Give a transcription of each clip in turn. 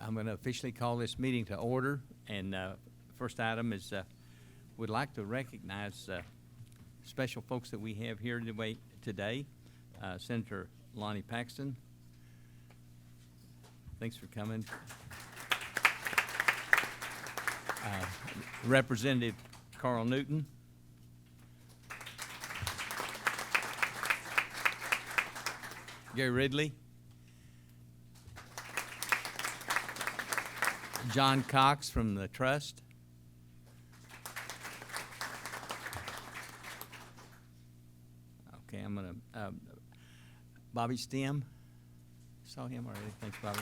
I'm going to officially call this meeting to order. And first item is we'd like to recognize special folks that we have here today. Senator Lonnie Paxton. Thanks for coming. Representative Carl Newton. Gary Ridley. John Cox from the Trust. Okay, I'm going to, Bobby Stem. Saw him already. Thanks, Bobby.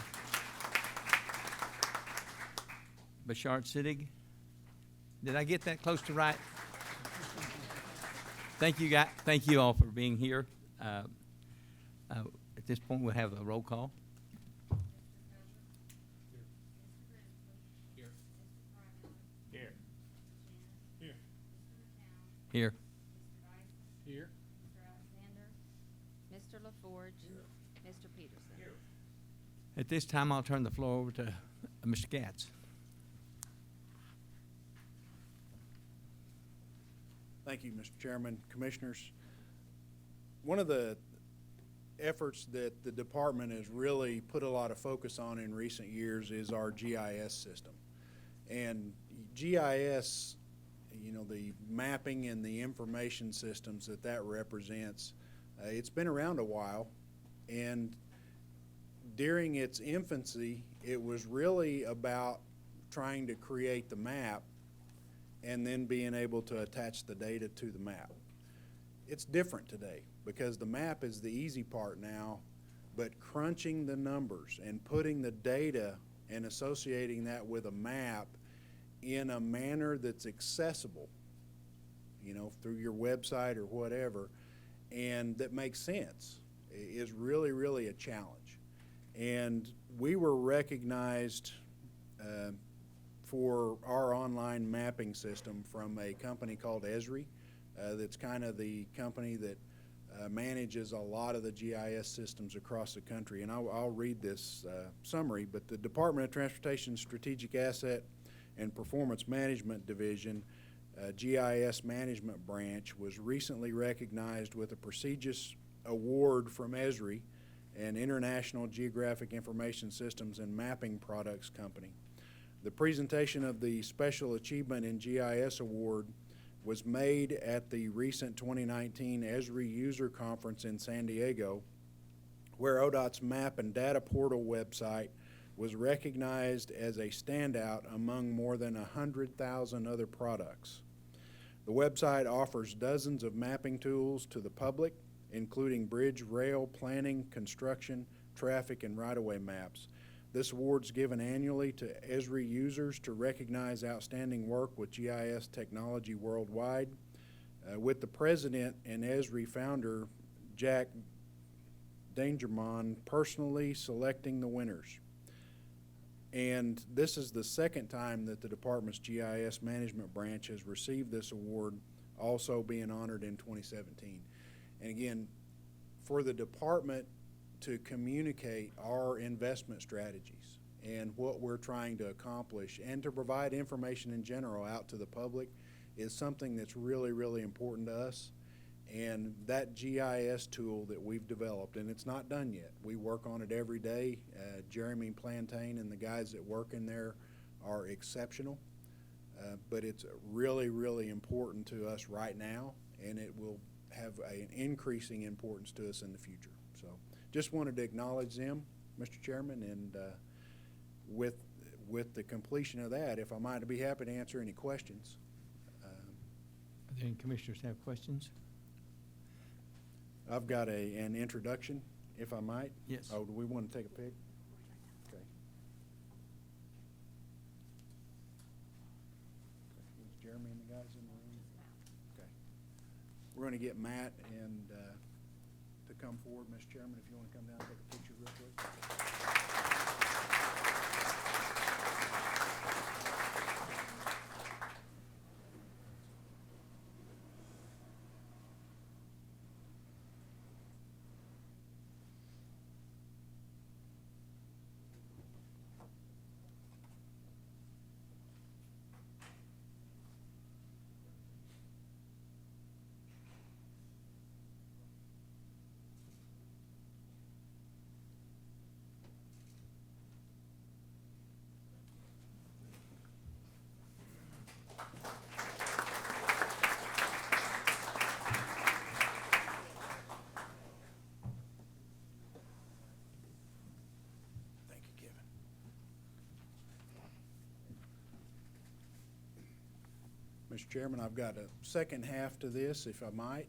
Bashard Siddig. Did I get that close to right? Thank you, guys. Thank you all for being here. At this point, we'll have a roll call. Here. Here. Mr. Alexander. Mr. LaForge. Here. Mr. Peterson. Here. At this time, I'll turn the floor over to Mr. Gatz. Thank you, Mr. Chairman, Commissioners. One of the efforts that the department has really put a lot of focus on in recent years is our GIS system. And GIS, you know, the mapping and the information systems that represents, it's been around a while, and during its infancy, it was really about trying to create the map and then being able to attach the data to the map. It's different today because the map is the easy part now, but crunching the numbers and putting the data and associating that with a map in a manner that's accessible, you know, through your website or whatever, and that makes sense is really, really a challenge. And we were recognized for our online mapping system from a company called Esri. That's kind of the company that manages a lot of the GIS systems across the country. And I'll read this summary, but the Department of Transportation Strategic Asset and Performance Management Division, GIS Management Branch, was recently recognized with a prestigious award from Esri, an international geographic information systems and mapping products company. The presentation of the Special Achievement in GIS Award was made at the recent 2019 Esri User Conference in San Diego, where ODOT's Map and Data Portal website was recognized as a standout among more than 100,000 other products. The website offers dozens of mapping tools to the public, including bridge, rail, planning, construction, traffic, and right-of-way maps. This award is given annually to Esri users to recognize outstanding work with GIS technology worldwide, with the president and Esri founder, Jack Dangermond, personally selecting the winners. And this is the second time that the department's GIS management branch has received this award, also being honored in 2017. And again, for the department to communicate our investment strategies and what we're trying to accomplish and to provide information in general out to the public is something that's really, really important to us. And that GIS tool that we've developed, and it's not done yet. We work on it every day. Jeremy Plantain and the guys that work in there are exceptional, but it's really, really important to us right now, and it will have an increasing importance to us in the future. So just wanted to acknowledge them, Mr. Chairman, and with the completion of that, if I might, I'd be happy to answer any questions. Are there any commissioners have questions? I've got an introduction, if I might. Yes. Oh, do we want to take a pic? Okay. Is Jeremy and the guys in the room? Okay. We're going to get Matt and to come forward, Mr. Chairman, if you want to come down and take a picture real quick. Mr. Chairman, I've got a second half to this, if I might.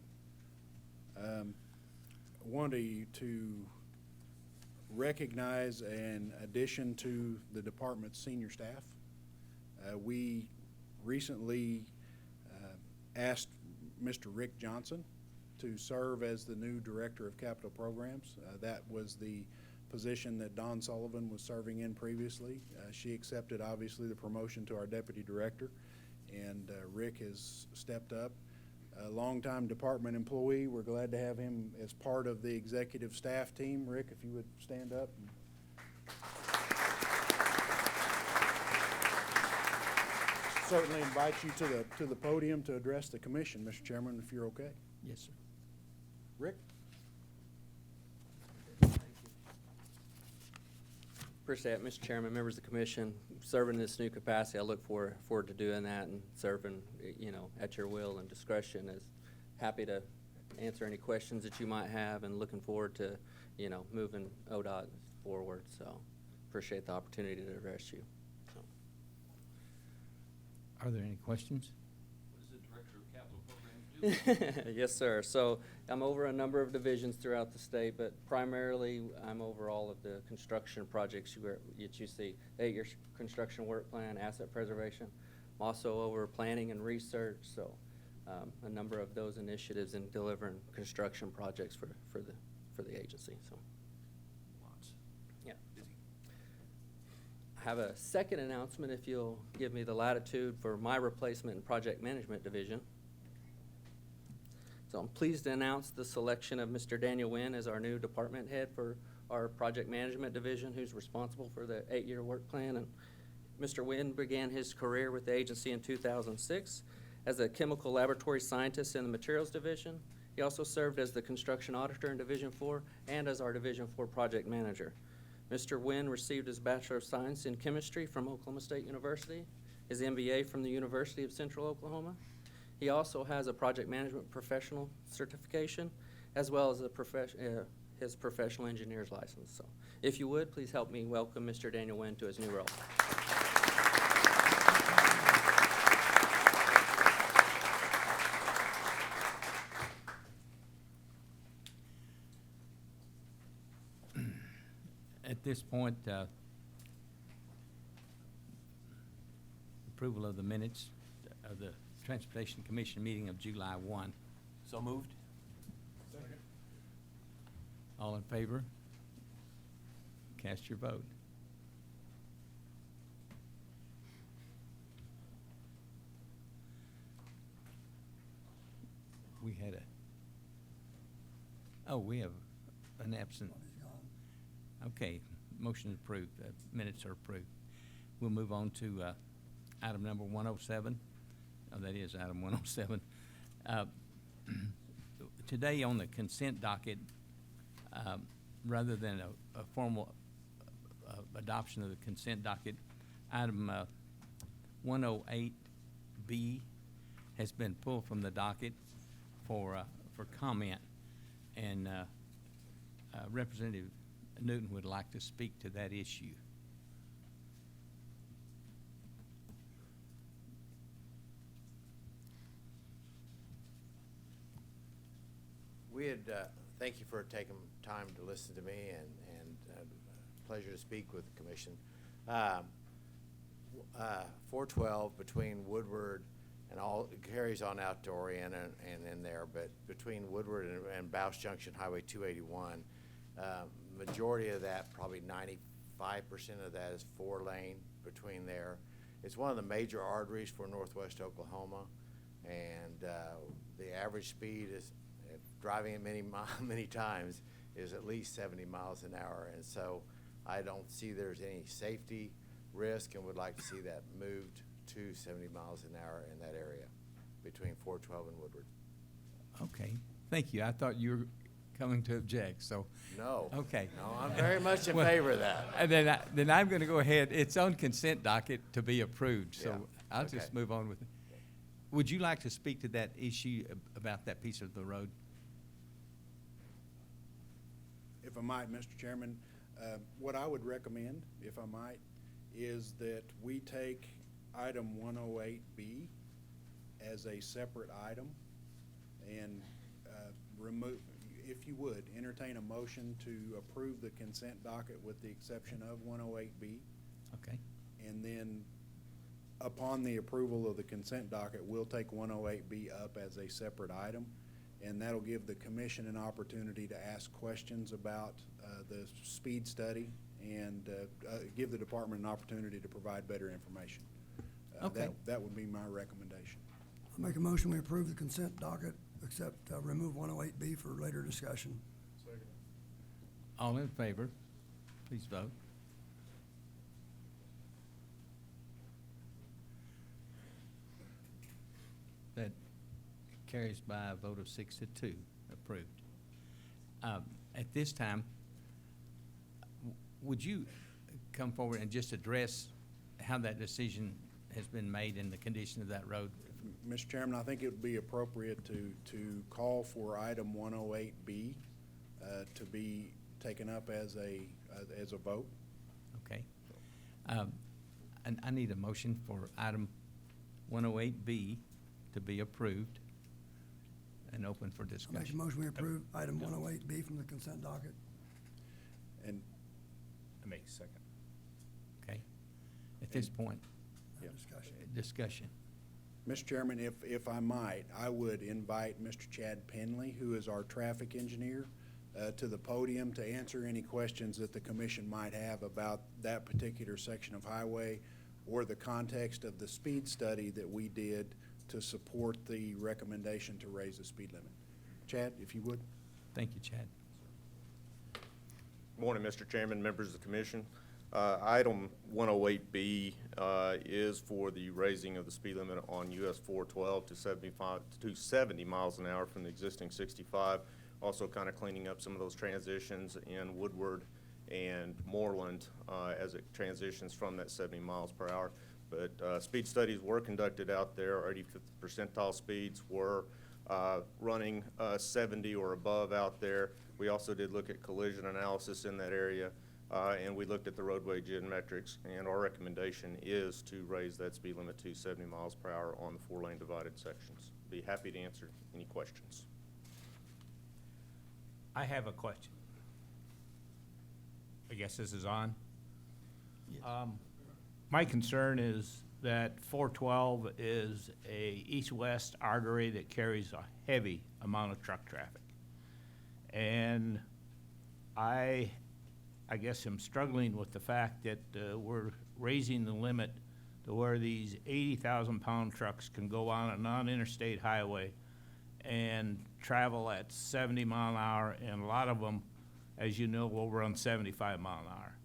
I wanted to recognize an addition to the department's senior staff. We recently asked Mr. Rick Johnson to serve as the new Director of Capital Programs. That was the position that Dawn Sullivan was serving in previously. She accepted, obviously, the promotion to our Deputy Director, and Rick has stepped up. A longtime department employee. We're glad to have him as part of the executive staff team. Rick, if you would stand up. Certainly invite you to the podium to address the commission, Mr. Chairman, if you're okay. Yes, sir. Rick? Appreciate it, Mr. Chairman, members of the commission. Serving in this new capacity, I look forward to doing that and serving, at your will and discretion. Is happy to answer any questions that you might have, and looking forward to, moving ODOT forward. So appreciate the opportunity to address you. So. Are there any questions? What does the Director of Capital Programs do? Yes, sir. So I'm over a number of divisions throughout the state, but primarily I'm over all of the construction projects that you see. 8-year construction work plan, asset preservation. I'm also over planning and research, so a number of those initiatives in delivering construction projects for the agency. So. Lots. Yeah. Busy. I have a second announcement, if you'll give me the latitude, for my replacement in Project Management Division. So I'm pleased to announce the selection of Mr. Daniel Wynn as our new department head for our Project Management Division, who's responsible for the 8-year work plan. And Mr. Wynn began his career with the agency in 2006 as a chemical laboratory scientist in the Materials Division. He also served as the construction auditor in Division 4 and as our Division 4 project manager. Mr. Wynn received his Bachelor of Science in Chemistry from Oklahoma State University, his MBA from the University of Central Oklahoma. He also has a project management professional certification, as well as his professional engineer's license. So if you would, please help me welcome Mr. Daniel Wynn to his new role. At this point, approval of the minutes of the Transportation Commission meeting of July 1. So moved? Second. All in favor? Cast your vote. We had we have an absent. Okay, motion is approved. Minutes are approved. We'll move on to item number 107. Oh, that is item 107. Today on the consent docket, rather than a formal adoption of the consent docket, item 108B has been pulled from the docket for comment, and Representative Newton would like to speak to that issue. Thank you for taking time to listen to me, and pleasure to speak with the commission. 412 between Woodward and all carries on out to Orion and in there, but between Woodward and Bausch Junction Highway 281, majority of that, probably 95% of that, is 4-lane between there. It's one of the major arteries for northwest Oklahoma, and the average speed is, driving it many times, is at least 70 miles an hour. And so I don't see there's any safety risk, and would like to see that moved to 70 miles an hour in that area between 412 and Woodward. Okay, thank you. I thought you were coming to object, so. No. Okay. No, I'm very much in Well, favor of that. And then I'm going to go ahead. It's on consent docket to be approved, so Yeah, I'll okay. just move on with it. Would you like to speak to that issue about that piece of the road? If I might, Mr. Chairman, what I would recommend, if I might, is that we take item 108B as a separate item and remove, if you would, entertain a motion to approve the consent docket with the exception of 108B. Okay. And then upon the approval of the consent docket, we'll take 108B up as a separate item. And that'll give the commission an opportunity to ask questions about the speed study and give the department an opportunity to provide better information. Okay. That would be my recommendation. I make a motion, we approve the consent docket, except remove 108B for later discussion. All in favor, please vote. That carries by a vote of 6-2, approved. At this time, would you come forward and just address how that decision has been made and the condition of that road? Mr. Chairman, I think it would be appropriate to call for item 108B to be taken up as a vote. Okay. And I need a motion for item 108B to be approved and open for I make a discussion. motion, we approve item 108B from the consent docket. And I make a second. Okay. At this point, Yeah. Discussion. Mr. Chairman, if I might, I would invite Mr. Chad Penley, who is our traffic engineer, to the podium to answer any questions that the commission might have about that particular section of highway or the context of the speed study that we did to support the recommendation to raise the speed limit. Chad, if you would. thank you, Chad. Morning, Mr. Chairman, members of the commission. Item 108B is for the raising of the speed limit on US 412 to 70 miles an hour from the existing 65. Also kind of cleaning up some of those transitions in Woodward and Moreland as it transitions from that 70 miles per hour. But speed studies were conducted out there. 85th percentile speeds were running 70 or above out there. We also did look at collision analysis in that area, and we looked at the roadway geometrics, and our recommendation is to raise that speed limit to 70 miles per hour on the 4-lane divided sections. Be happy to answer any questions. I have a question. I guess this is on. My concern is that 412 is a east-west artery that carries a heavy amount of truck traffic. And I guess I'm struggling with the fact that we're raising the limit to where these 80,000-pound trucks can go on a non-interstate highway and travel at 70 mile an hour, and a lot of them, as you know, will run 75 mile an hour.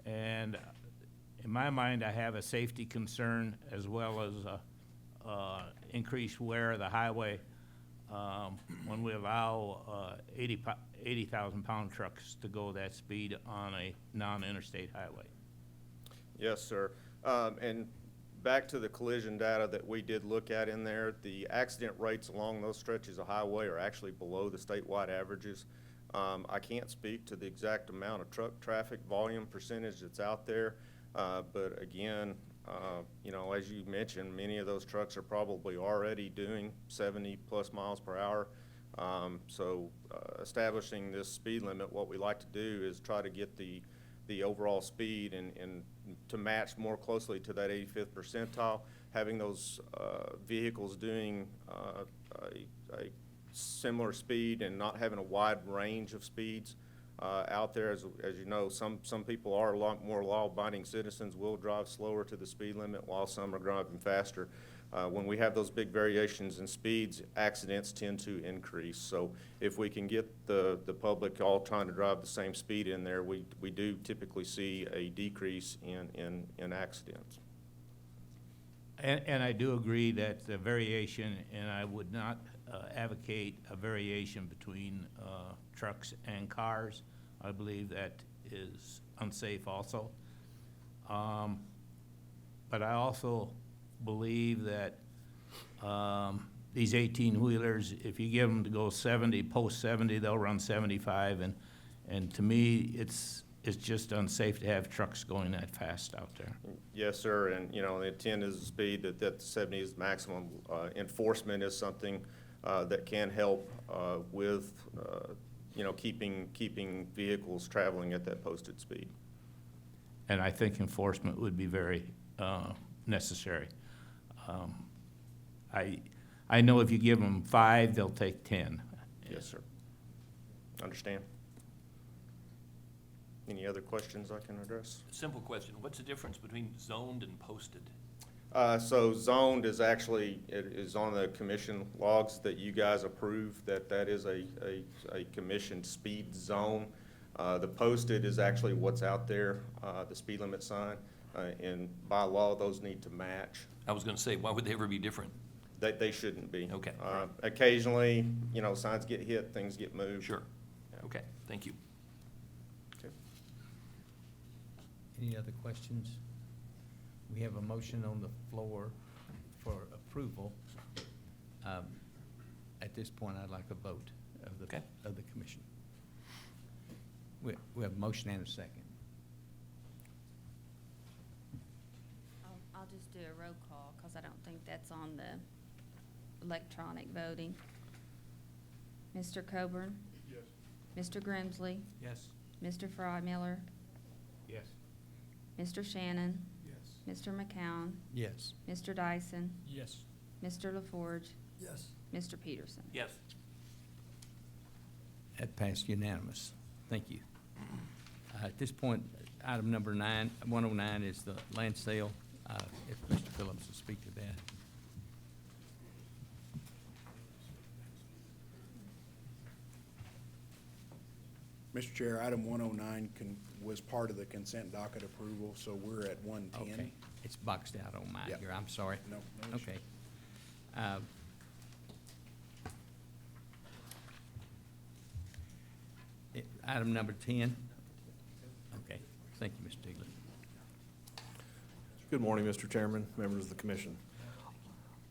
And in my mind, I have a safety concern as well as increased wear of the highway when we allow 80,000-pound trucks to go that speed on a non-interstate highway. Yes, sir. And back to the collision data that we did look at in there, the accident rates along those stretches of highway are actually below the statewide averages. I can't speak to the exact amount of truck traffic volume percentage that's out there, but again, you know, as you mentioned, many of those trucks are probably already doing 70 plus miles per hour. So establishing this speed limit, what we like to do is try to get the overall speed and to match more closely to that 85th percentile. Having those vehicles doing a similar speed and not having a wide range of speeds out there, as you know, some people are a lot more law-abiding citizens, will drive slower to the speed limit while some are driving faster. When we have those big variations in speeds, accidents tend to increase. So if we can get the public all trying to drive the same speed in there, we do typically see a decrease in accidents. And I do agree that the variation, and I would not advocate a variation between trucks and cars. I believe that is unsafe also. But I also believe that these 18-wheelers, if you give them to go 70, post 70, they'll run 75. And to me, it's it's just unsafe to have trucks going that fast out there. Yes, sir, and, you know, the intent is the speed, that 70 is maximum. Enforcement is something that can help with, you know, keeping vehicles traveling at that posted speed. And I think enforcement would be very necessary. I know if you give them 5, they'll take 10. Yes, sir. Understand. Any other questions I can address? Simple question, what's the difference between zoned and posted? So zoned is actually, it is on the commission logs that you guys approve, that is a commission speed zone. The posted is actually what's out there, the speed limit sign, and by law, those need to match. I was gonna say, why would they ever be different? They shouldn't be. Okay. Occasionally, you know, signs get hit, things get moved. Sure, okay, thank you. Okay. Any other questions? We have a motion on the floor for approval. At this point, I'd like a vote of the, Okay. of the commission. We have a motion and a second. I'll just do a roll call, because I don't think that's on the electronic voting. Mr. Coburn? Yes. Mr. Grimsley? Yes. Mr. Frymiller? Yes. Mr. Shannon? Yes. Mr. McCown? Yes. Mr. Dyson? Yes. Mr. LaForge? Yes. Mr. Peterson? Yes, That passed unanimous. Thank you. At this point, item number 109 is the land sale. If Mr. Phillips will speak to that. Mr. Chair, item 109 was part of the consent docket approval, so we're at 110. Okay. It's boxed out on mine Yep. here. I'm sorry. No issue. Okay. Item number 10. Okay. Thank you, Mr. Tigley. Good morning, Mr. Chairman, members of the commission.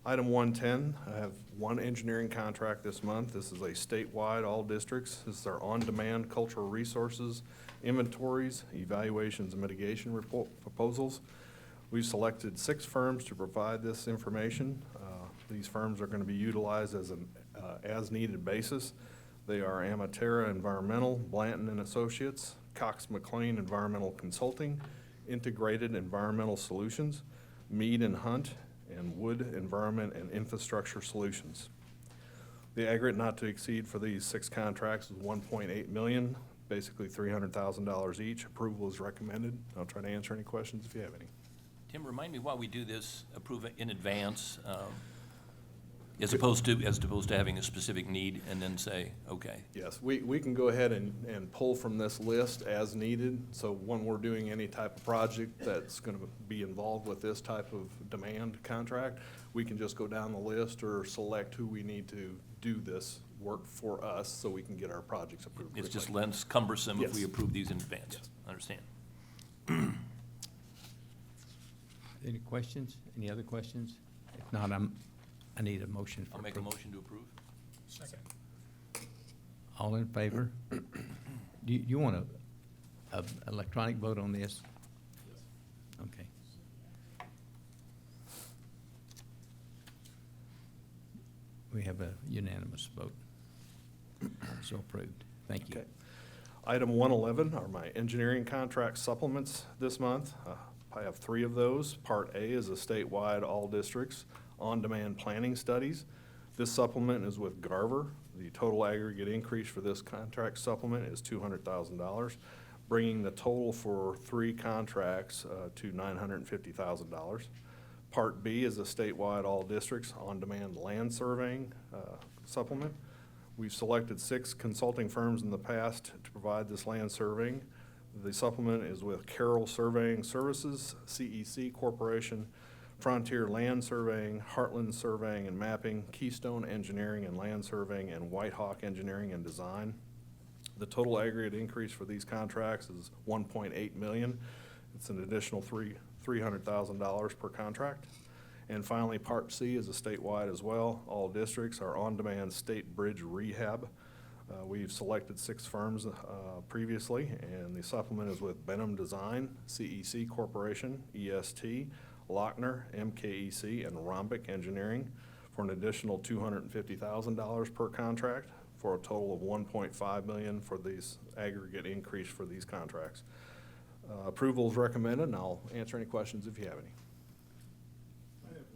Item 110, I have one engineering contract this month. This is a statewide, all districts. This is our on-demand cultural resources, inventories, evaluations, and mitigation proposals. We've selected 6 firms to provide this information. These firms are going to be utilized as an as-needed basis. They are Amatera Environmental, Blanton and Associates, Cox McLean Environmental Consulting, Integrated Environmental Solutions, Mead and Hunt, and Wood Environment and Infrastructure Solutions. The aggregate not to exceed for these 6 contracts is $1.8 million, basically $300,000 each. Approval is recommended. I'll try to answer any questions if you have any. Tim, remind me why we do this, approve it in advance, as opposed to having a specific need and then say, okay. Yes, we can go ahead and pull from this list as needed. So when we're doing any type of project that's going to be involved with this type of demand contract, we can just go down the list or select who we need to do this work for us so we can get our projects approved It's just quickly. less cumbersome if we Yes. approve these in advance. Yes. Understand. Any questions? Any other questions? If not, I need a motion for I'll make a approval. motion to approve. All in favor? Do you want a electronic vote on this? Okay. We have a unanimous vote. So approved. Thank you. Okay. Item 111 are my engineering contract supplements this month. I have 3 of those. Part A is a statewide all districts on-demand planning studies. This supplement is with Garver. The total aggregate increase for this contract supplement is $200,000, bringing the total for 3 contracts to $950,000. Part B is a statewide all districts on-demand land surveying supplement. We've selected 6 consulting firms in the past to provide this land surveying. The supplement is with Carroll Surveying Services, CEC Corporation, Frontier Land Surveying, Heartland Surveying and Mapping, Keystone Engineering and Land Surveying, and Whitehawk Engineering and Design. The total aggregate increase for these contracts is $1.8 million. It's an additional $300,000 per contract. And finally, Part C is a statewide as well. All districts are on-demand state bridge rehab. We've selected 6 firms previously, and the supplement is with Benham Design, CEC Corporation, EST, Lochner, MKEC, and Rhombic Engineering for an additional $250,000 per contract, for a total of $1.5 million for these aggregate increase for these contracts. Approval is recommended, and I'll answer any questions if you have any. Is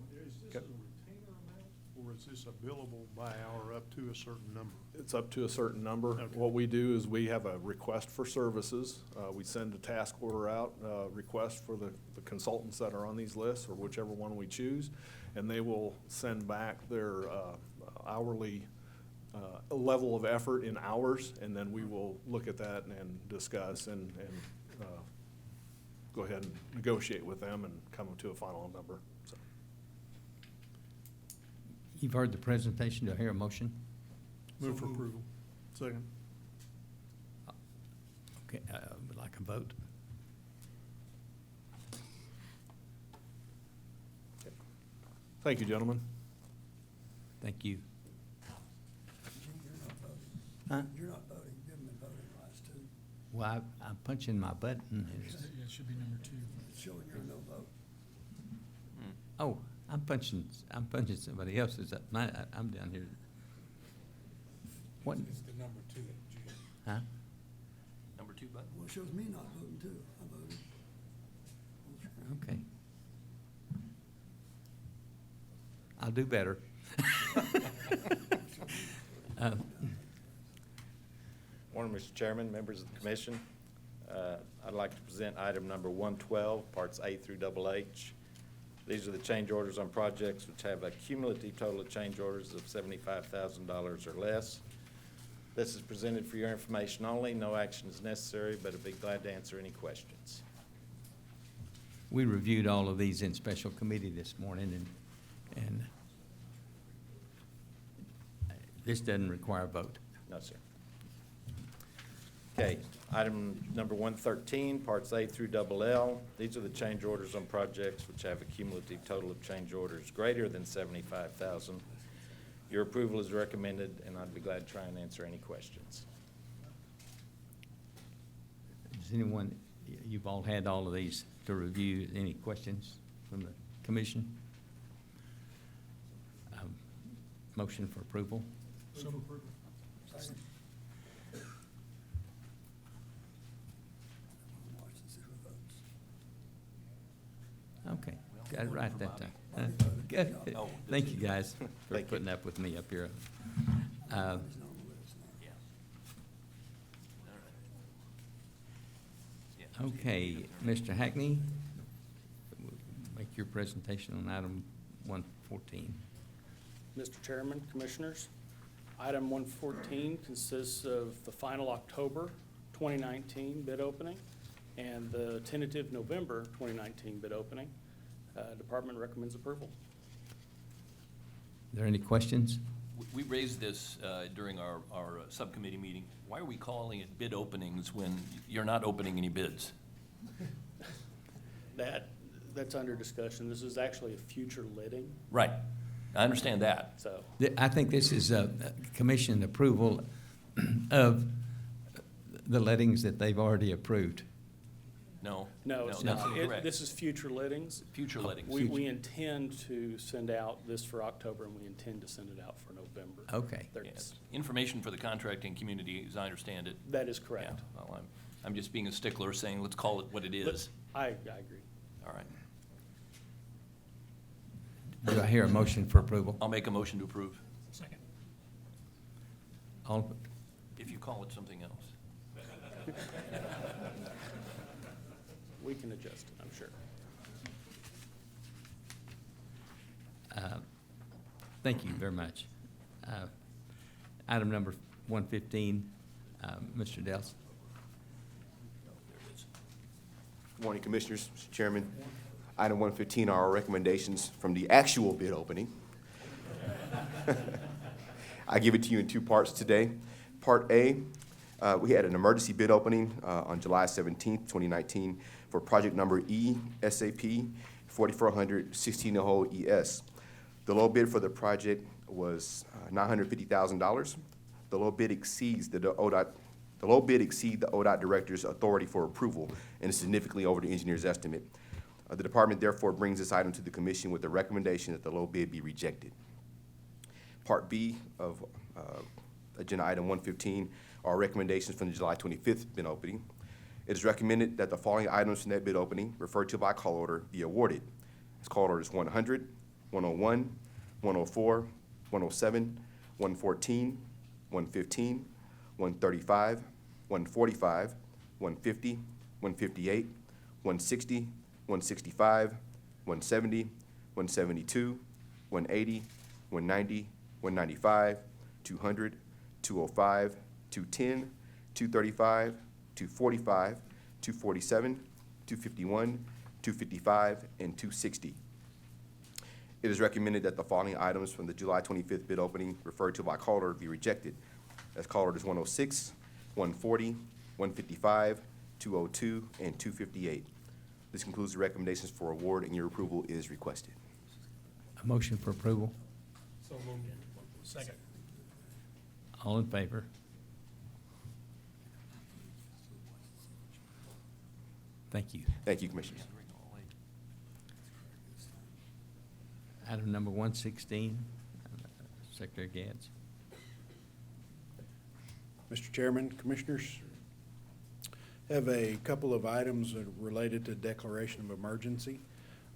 this a retainer amount, or is this a billable by hour up to a certain number? It's up to a certain number. Okay. What we do is we have a request for services. We send a task order out, request for the consultants that are on these lists, or whichever one we choose, and they will send back their hourly level of effort in hours, and then we will look at that and discuss and go ahead and negotiate with them and come to a final number. So, You've heard the presentation. Do I hear a motion? Move for approval. Second. Okay, would like a vote. thank you, gentlemen. Thank you. You're not voting. Huh? You're not voting. You haven't been voting the last two. Well, I'm punching my button. and it's- Yeah, it should be number 2. It's showing you're a no vote. Oh, I'm punching somebody else's up. I'm down here. What? It's the number 2, Gis. Huh? Number 2 button? Well, it shows me not voting too. I voted. Okay. I'll do better. Morning, Mr. Chairman, members of the commission. I'd like to present item number 112, parts A through H. These are the change orders on projects which have a cumulative total of change orders of $75,000 or less. This is presented for your information only. No action is necessary, but I'd be glad to answer any questions. We reviewed all of these in special committee this morning, and this doesn't require a vote. No, sir. Okay, item number 113, parts A through L. These are the change orders on projects which have a cumulative total of change orders greater than $75,000. Your approval is recommended, and I'd be glad to try and answer any questions. Does anyone, you've all had all of these to review. Any questions from the commission? Motion for approval? So Second. Watch and see who votes. Okay, got it right that time. Bobby voted. Good. Oh, Thank you, guys, for Thank you. putting up with me up here. He's not on the list now. Yeah. All right. Yeah. Okay, Mr. Hackney, make your presentation on item 114. Mr. Chairman, Commissioners, item 114 consists of the final October 2019 bid opening and the tentative November 2019 bid opening. Department recommends approval. Are there any questions? We raised this during our subcommittee meeting. Why are we calling it bid openings when you're not opening any bids? That's under discussion. This is actually a future letting, Right, I understand that. so. I think this is a commission approval of the lettings that they've already approved. No? No, it's that's not. incorrect. This is future lettings. Future lettings. We intend to send out this for October, and we intend to send it out for November. Okay. Yes. Information for the contracting community, as I understand it. That is Yeah, correct. well, I'm just being a stickler, saying let's call it what it is. I agree. All right. Do I hear a motion for approval? I'll make a motion to approve, Second. All, if you call it something else. We can adjust it, I'm sure. thank you very much. Item number 115, Mr. Dels. There it is. Good morning, Commissioners, Mr. Chairman. Item 115 are our recommendations from the actual bid opening. I give it to you in 2 parts today. Part A, we had an emergency bid opening on July 17th, 2019 for project number E, SAP 4400 16-hole ES. The low bid for the project was $950,000. the low bid exceeds the ODOT director's authority for approval and is significantly over the engineer's estimate. The department therefore brings this item to the commission with the recommendation that the low bid be rejected. Part B of agenda item 115 are recommendations from the July 25th bid opening. It is recommended that the following items from that bid opening, referred to by call order, be awarded. As call orders 100, 101, 104, 107, 114, 115, 135, 145, 150, 158, 160, 165, 170, 172, 180, 190, 195, 200, 205, 210, 235, 245, 247, 251, 255, and 260. It is recommended that the following items from the July 25th bid opening referred to by call order be rejected. As call orders 106, 140, 155, 202, and 258. This concludes the recommendations for award, and your approval is requested. A motion for approval. So moved. Second. All in favor? Thank you. Thank you, Commissioners. Item number 116, Secretary Gads. Mr. Chairman, Commissioners, have a couple of items that are related to declaration of emergency.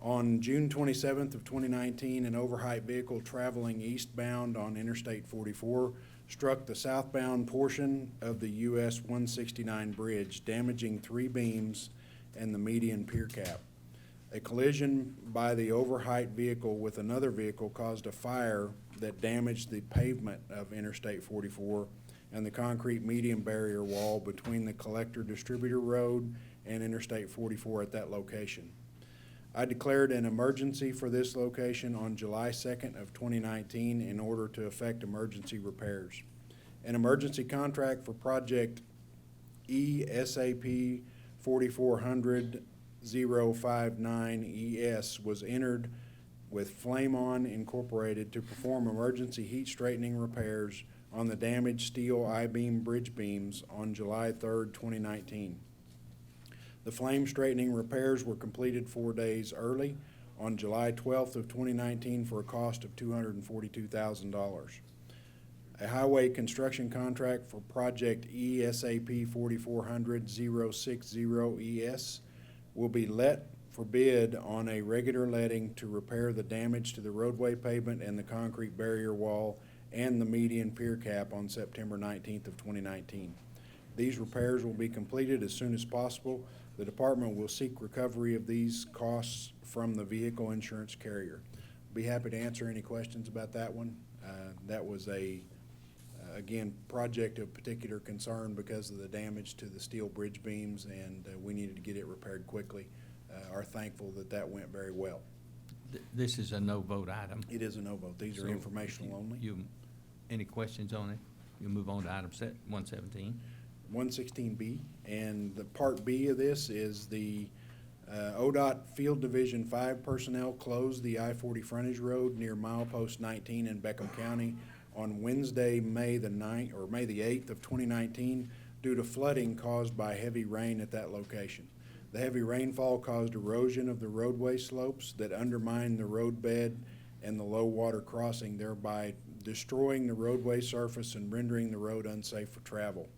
On June 27th of 2019, an overheight vehicle traveling eastbound on Interstate 44 struck the southbound portion of the US 169 bridge, damaging 3 beams and the median pier cap. A collision by the overheight vehicle with another vehicle caused a fire that damaged the pavement of Interstate 44 and the concrete median barrier wall between the collector distributor road and Interstate 44 at that location. I declared an emergency for this location on July 2nd of 2019 in order to effect emergency repairs. An emergency contract for project ESAP 4400-059 ES was entered with Flame On Incorporated to perform emergency heat straightening repairs on the damaged steel I-beam bridge beams on July 3rd, 2019. The flame straightening repairs were completed 4 days early on July 12th of 2019 for a cost of $242,000. A highway construction contract for project ESAP 4400-060 ES will be let for bid on a regular letting to repair the damage to the roadway pavement and the concrete barrier wall and the median pier cap on September 19th of 2019. These repairs will be completed as soon as possible. The department will seek recovery of these costs from the vehicle insurance carrier. Be happy to answer any questions about that one. That was again, project of particular concern because of the damage to the steel bridge beams, and we needed to get it repaired quickly. Are thankful that that went very well. This is a no vote item. It is a no vote. These are So informational only. Any questions on it? You'll move on to item 117. 116B, and the Part B of this is the ODOT Field Division 5 personnel closed the I-40 frontage road near milepost 19 in Beckham County on Wednesday, May the 8th of 2019 due to flooding caused by heavy rain at that location. The heavy rainfall caused erosion of the roadway slopes that undermined the roadbed and the low water crossing, thereby destroying the roadway surface and rendering the road unsafe for travel.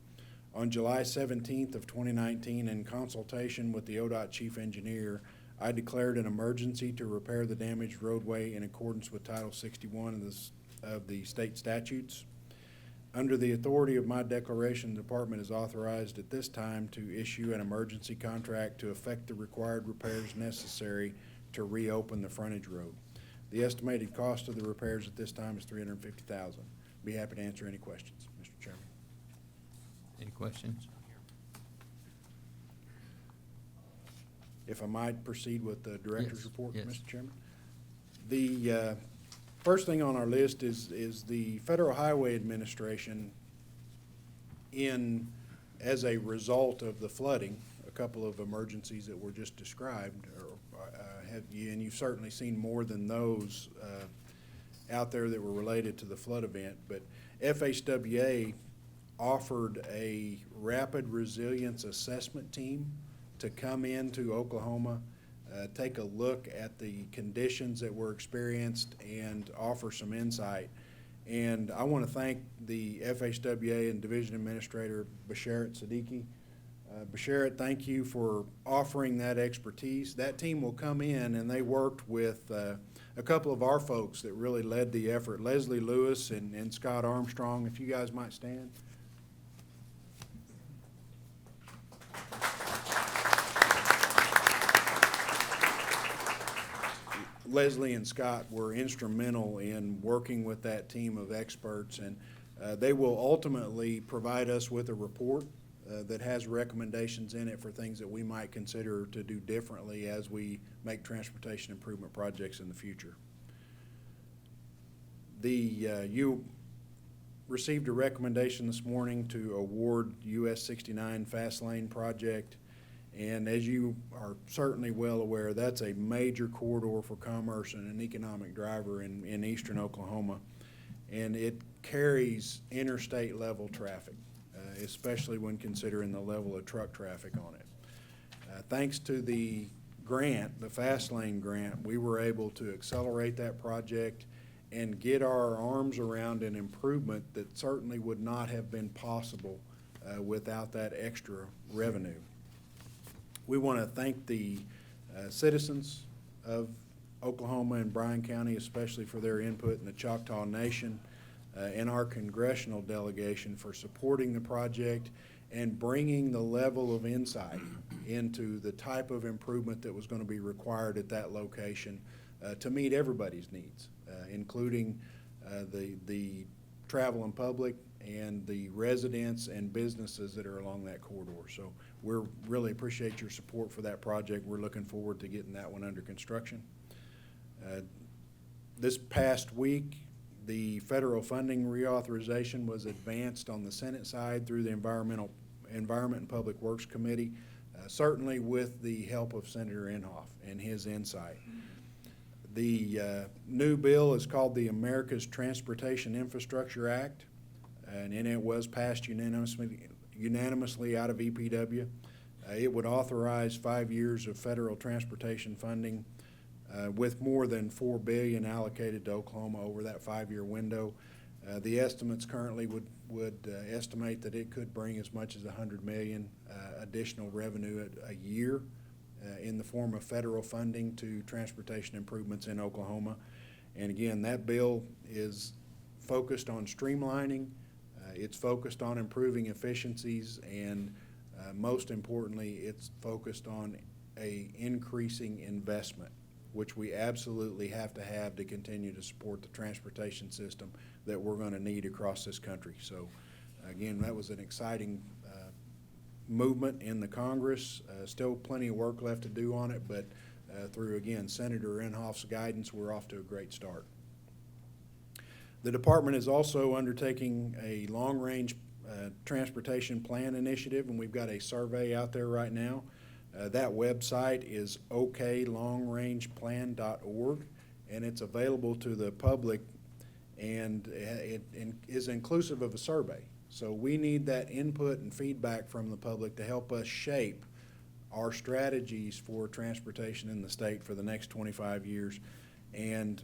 On July 17th of 2019, in consultation with the ODOT Chief Engineer, I declared an emergency to repair the damaged roadway in accordance with Title 61 of the state statutes. Under the authority of my declaration, the department is authorized at this time to issue an emergency contract to effect the required repairs necessary to reopen the frontage road. The estimated cost of the repairs at this time is $350,000. Be happy to answer any questions, Mr. Chairman. Any questions? If I might proceed with the director's Yes, report, yes. Mr. Chairman. The first thing on our list is the Federal Highway Administration, as a result of the flooding, a couple of emergencies that were just described, and you've certainly seen more than those out there that were related to the flood event, but FHWA offered a rapid resilience assessment team to come into Oklahoma, take a look at the conditions that were experienced and offer some insight. And I want to thank the FHWA and Division Administrator Basharat Siddiqui. Basharat, thank you for offering that expertise. That team will come in, and they worked with a couple of our folks that really led the effort, Leslie Lewis and Scott Armstrong. If you guys might stand. Leslie and Scott were instrumental in working with that team of experts, and they will ultimately provide us with a report that has recommendations in it for things that we might consider to do differently as we make transportation improvement projects in the future. You received a recommendation this morning to award US 69 Fast Lane project. And as you are certainly well aware, that's a major corridor for commerce and an economic driver in eastern Oklahoma. And it carries interstate level traffic, especially when considering the level of truck traffic on it. Thanks to the grant, the Fast Lane grant, we were able to accelerate that project and get our arms around an improvement that certainly would not have been possible without that extra revenue. We want to thank the citizens of Oklahoma and Bryan County, especially for their input in the Choctaw Nation, and our congressional delegation for supporting the project and bringing the level of insight into the type of improvement that was going to be required at that location to meet everybody's needs, including the travel and public and the residents and businesses that are along that corridor. So we really appreciate your support for that project. We're looking forward to getting that one under construction. This past week, the federal funding reauthorization was advanced on the Senate side through the Environment and Public Works Committee, certainly with the help of Senator Inhofe and his insight. The new bill is called the America's Transportation Infrastructure Act, and it was passed unanimously out of EPW. It would authorize 5 years of federal transportation funding with more than $4 billion allocated to Oklahoma over that 5-year window. The estimates currently would estimate that it could bring as much as $100 million additional revenue a year in the form of federal funding to transportation improvements in Oklahoma. And again, that bill is focused on streamlining, it's focused on improving efficiencies, and most importantly, it's focused on increasing investment, which we absolutely have to continue to support the transportation system that we're going to need across this country. So again, that was an exciting movement in the Congress. Still plenty of work left to do on it, but through, again, Senator Inhofe's guidance, we're off to a great start. The department is also undertaking a long-range transportation plan initiative, and we've got a survey out there right now. That website is oklongrangeplan.org, and it's available to the public, and it is inclusive of a survey. So we need that input and feedback from the public to help us shape our strategies for transportation in the state for the next 25 years. And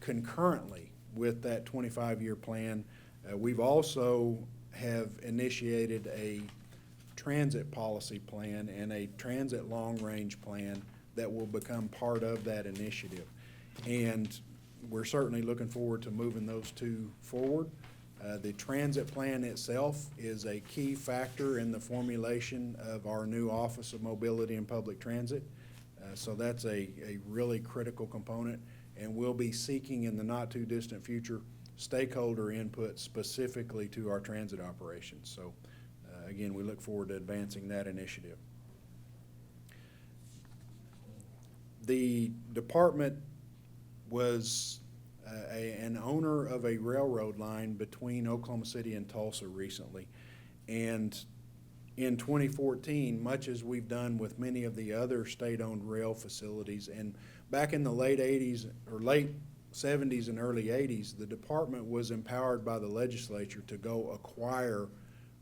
concurrently with that 25-year plan, we've also have initiated a transit policy plan and a transit long-range plan that will become part of that initiative. And we're certainly looking forward to moving those two forward. The transit plan itself is a key factor in the formulation of our new Office of Mobility and Public Transit. So that's a really critical component, and we'll be seeking in the not-too-distant future stakeholder input specifically to our transit operations. So again, we look forward to advancing that initiative. The department was an owner of a railroad line between Oklahoma City and Tulsa recently. And in 2014, much as we've done with many of the other state-owned rail facilities, and back in the late 80s or late '70s and early '80s, the department was empowered by the legislature to go acquire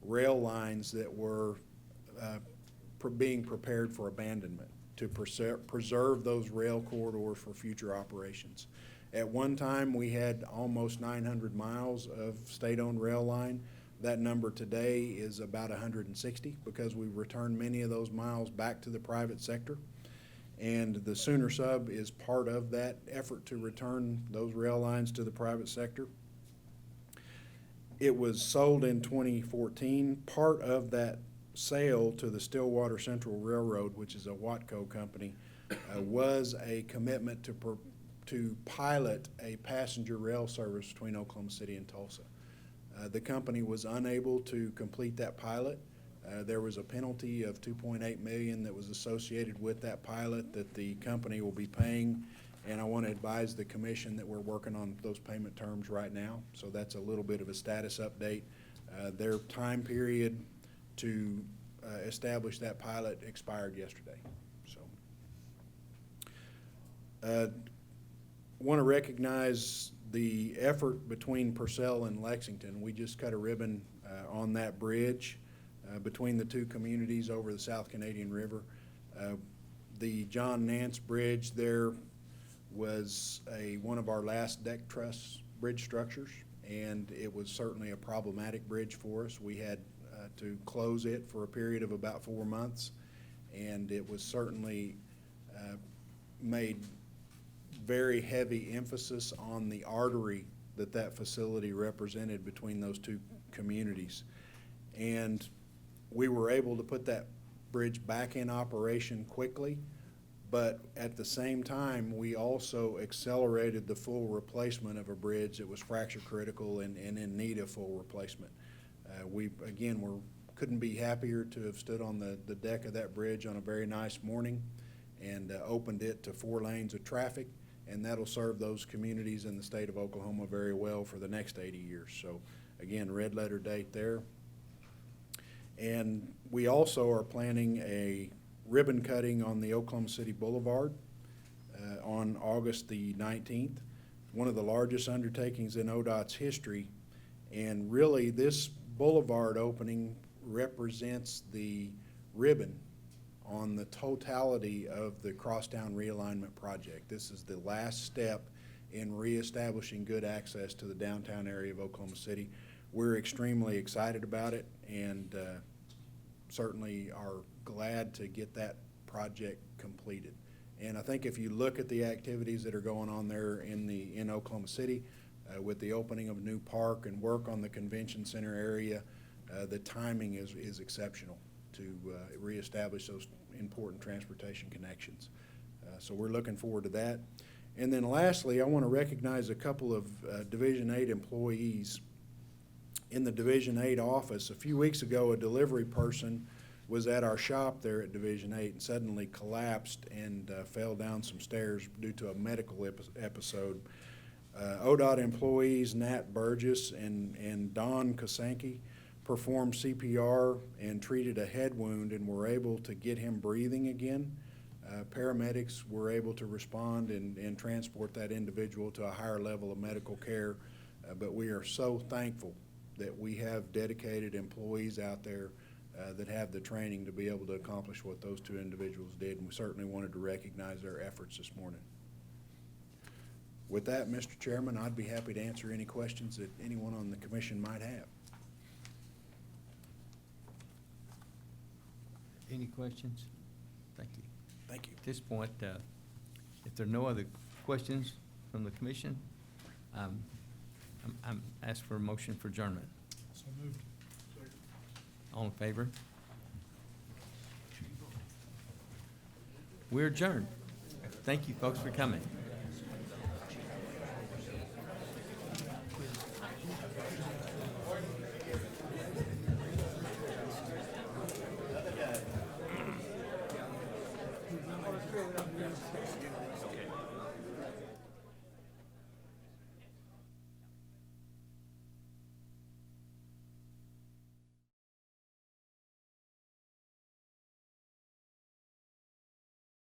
rail lines that were being prepared for abandonment, to preserve those rail corridors for future operations. At one time, we had almost 900 miles of state-owned rail line. That number today is about 160 because we've returned many of those miles back to the private sector. And the Sooner Sub is part of that effort to return those rail lines to the private sector. It was sold in 2014. Part of that sale to the Stillwater Central Railroad, which is a Watco company, was a commitment to pilot a passenger rail service between Oklahoma City and Tulsa. The company was unable to complete that pilot. There was a penalty of $2.8 million that was associated with that pilot that the company will be paying, and I want to advise the commission that we're working on those payment terms right now. So that's a little bit of a status update. Their time period to establish that pilot expired yesterday. So, want to recognize the effort between Purcell and Lexington. We just cut a ribbon on that bridge between the two communities over the South Canadian River. The John Nance Bridge there was one of our last deck truss bridge structures, and it was certainly a problematic bridge for us. We had to close it for a period of about 4 months, and it was certainly made very heavy emphasis on the artery that facility represented between those two communities. And we were able to put that bridge back in operation quickly, but at the same time, we also accelerated the full replacement of a bridge that was fracture critical and in need of full replacement. We couldn't be happier to have stood on the deck of that bridge on a very nice morning and opened it to 4 lanes of traffic, and that'll serve those communities in the state of Oklahoma very well for the next 80 years. So again, red letter date there. And we also are planning a ribbon cutting on the Oklahoma City Boulevard on August the 19th, one of the largest undertakings in ODOT's history. And really, this boulevard opening represents the ribbon on the totality of the Crosstown Realignment Project. This is the last step in reestablishing good access to the downtown area of Oklahoma City. We're extremely excited about it, and certainly are glad to get that project completed. And I think if you look at the activities that are going on there in Oklahoma City, with the opening of a new park and work on the convention center area, the timing is exceptional to reestablish those important transportation connections. So we're looking forward to that. And then lastly, I want to recognize a couple of Division 8 employees in the Division 8 office. A few weeks ago, a delivery person was at our shop there at Division 8 and suddenly collapsed and fell down some stairs due to a medical episode. ODOT employees Nat Burgess and Don Kosanke performed CPR and treated a head wound and were able to get him breathing again. Paramedics were able to respond and transport that individual to a higher level of medical care. But we are so thankful that we have dedicated employees out there that have the training to be able to accomplish what those two individuals did, and we certainly wanted to recognize their efforts this morning. With that, Mr. Chairman, I'd be happy to answer any questions that anyone on the commission might have. Any questions? Thank you. Thank you. At this point, if there are no other questions from the commission, I'm asked for a motion for adjournment. So moved. All in favor? We're adjourned. Thank you, folks, for coming. Okay.